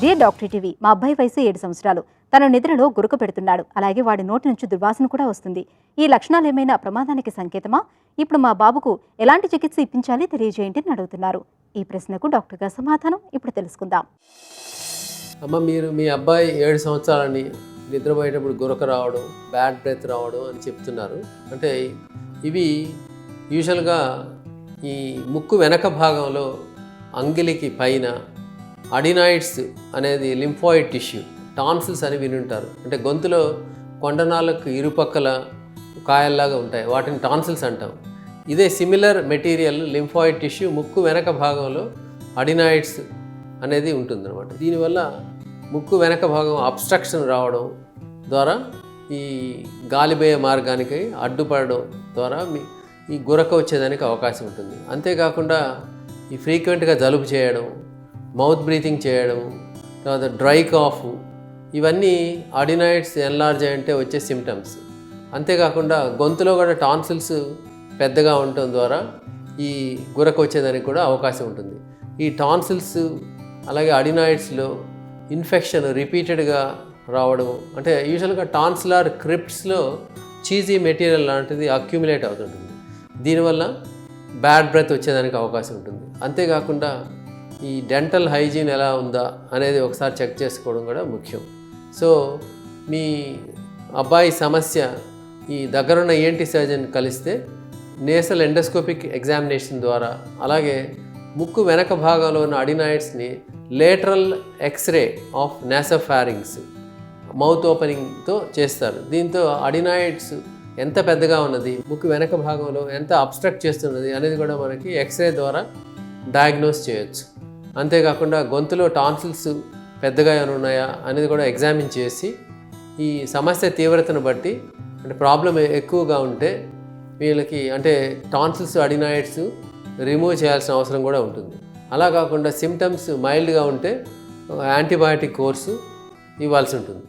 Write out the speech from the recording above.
Dear డాక్టర్.ETV, మా అబ్బాయి వయసు 7 సంవత్సరాలు. తన నిద్రలో గురక పెడుతున్నాడు. అలాగే వాడి నోటి నుంచి దుర్వాసన కూడా వస్తుంది. ఈ లక్షణాలు ఏమైనా ప్రమాదానికి సంకేతమా? ఇప్పుడు మా బాబుకు ఎలాంటి చికిత్స ఇప్పించాలి తెలియజేయండి అని అడుగుతున్నారు. ఈ ప్రశ్నకు డాక్టర్ గారి సమాధానం ఇప్పుడు తెలుసుకుందాం. అమ్మ, మీరు మీ అబ్బాయి 7 సంవత్సరాలని నిద్రపోయేటప్పుడు గురక రావడం, బ్యాడ్ బ్రెత్ రావడం అని చెప్తున్నారు. అంటే ఇవి యూజువల్గా ఈ ముక్కు వెనక భాగంలో అంగిలికి పైన అడినాయిడ్స్ అనేది లింఫాయిడ్ టిష్యూ, టాన్సిల్స్ అని వినుంటారు. అంటే గొంతులో కొండనాలకు ఇరుపక్కల కాయల్లాగా ఉంటాయి, వాటిని టాన్సిల్స్ అంటాం. ఇదే సిమిలర్ మెటీరియల్ లింఫాయిడ్ టిష్యూ ముక్కు వెనక భాగంలో అడినాయిడ్స్ అనేది ఉంటుందన్నమాట. దీనివల్ల ముక్కు వెనక భాగం అబ్స్ట్రక్షన్ రావడం ద్వారా ఈ గాలిబోయే మార్గానికి అడ్డుపడడం ద్వారా ఈ గురక వచ్చేదానికి అవకాశం ఉంటుంది. అంతేకాకుండా ఈ ఫ్రీక్వెంట్గా జలుబు చేయడం, మౌత్ బ్రీతింగ్ చేయడం, తర్వాత డ్రై కాఫ్, ఇవన్నీ అడినాయిడ్స్ ఎన్లార్జ్ అంటే వచ్చే సిమ్టమ్స్. అంతేకాకుండా గొంతులో కూడా టాన్సిల్స్ పెద్దగా ఉండటం ద్వారా ఈ గురక వచ్చేదానికి కూడా అవకాశం ఉంటుంది. ఈ టాన్సిల్స్ అలాగే అడినాయిడ్స్లో ఇన్ఫెక్షన్ రిపీటెడ్గా రావడం, అంటే యూజువల్గా టాన్సిలర్ క్రిప్ట్స్లో చీజీ మెటీరియల్ లాంటిది అక్యుములేట్ అవుతుంటుంది. దీనివల్ల బ్యాడ్ బ్రెత్ వచ్చేదానికి అవకాశం ఉంటుంది. అంతేకాకుండా ఈ డెంటల్ హైజీన్ ఎలా ఉందా అనేది ఒకసారి చెక్ చేసుకోవడం కూడా ముఖ్యం. సో మీ అబ్బాయి సమస్య ఈ దగ్గరున్న ఈఎన్టీ సర్జన్ కలిస్తే నేసల్ ఎండోస్కోపిక్ ఎగ్జామినేషన్ ద్వారా, అలాగే ముక్కు వెనక భాగంలో ఉన్న అడినాయిడ్స్ని lateral X-ray of nasopharynx mouth ఓపెనింగ్తో చేస్తారు. దీంతో అడినాయిడ్స్ ఎంత పెద్దగా ఉన్నది, ముక్కు వెనక భాగంలో ఎంత అబ్స్ట్రక్ట్ చేస్తున్నది అనేది కూడా మనకి ఎక్స్రే ద్వారా డయాగ్నోస్ చేయొచ్చు. అంతేకాకుండా గొంతులో టాన్సిల్స్ పెద్దగా ఏమైనా ఉన్నాయా అనేది కూడా ఎగ్జామిన్ చేసి ఈ సమస్య తీవ్రతను బట్టి, అంటే ప్రాబ్లం ఎక్కువగా ఉంటే వీళ్ళకి అంటే టాన్సిల్స్ అడినాయిడ్స్ రిమూవ్ చేయాల్సిన అవసరం కూడా ఉంటుంది. అలా కాకుండా సిమ్టమ్స్ మైల్డ్గా ఉంటే యాంటీబయాటిక్ కోర్సు ఇవ్వాల్సి ఉంటుంది.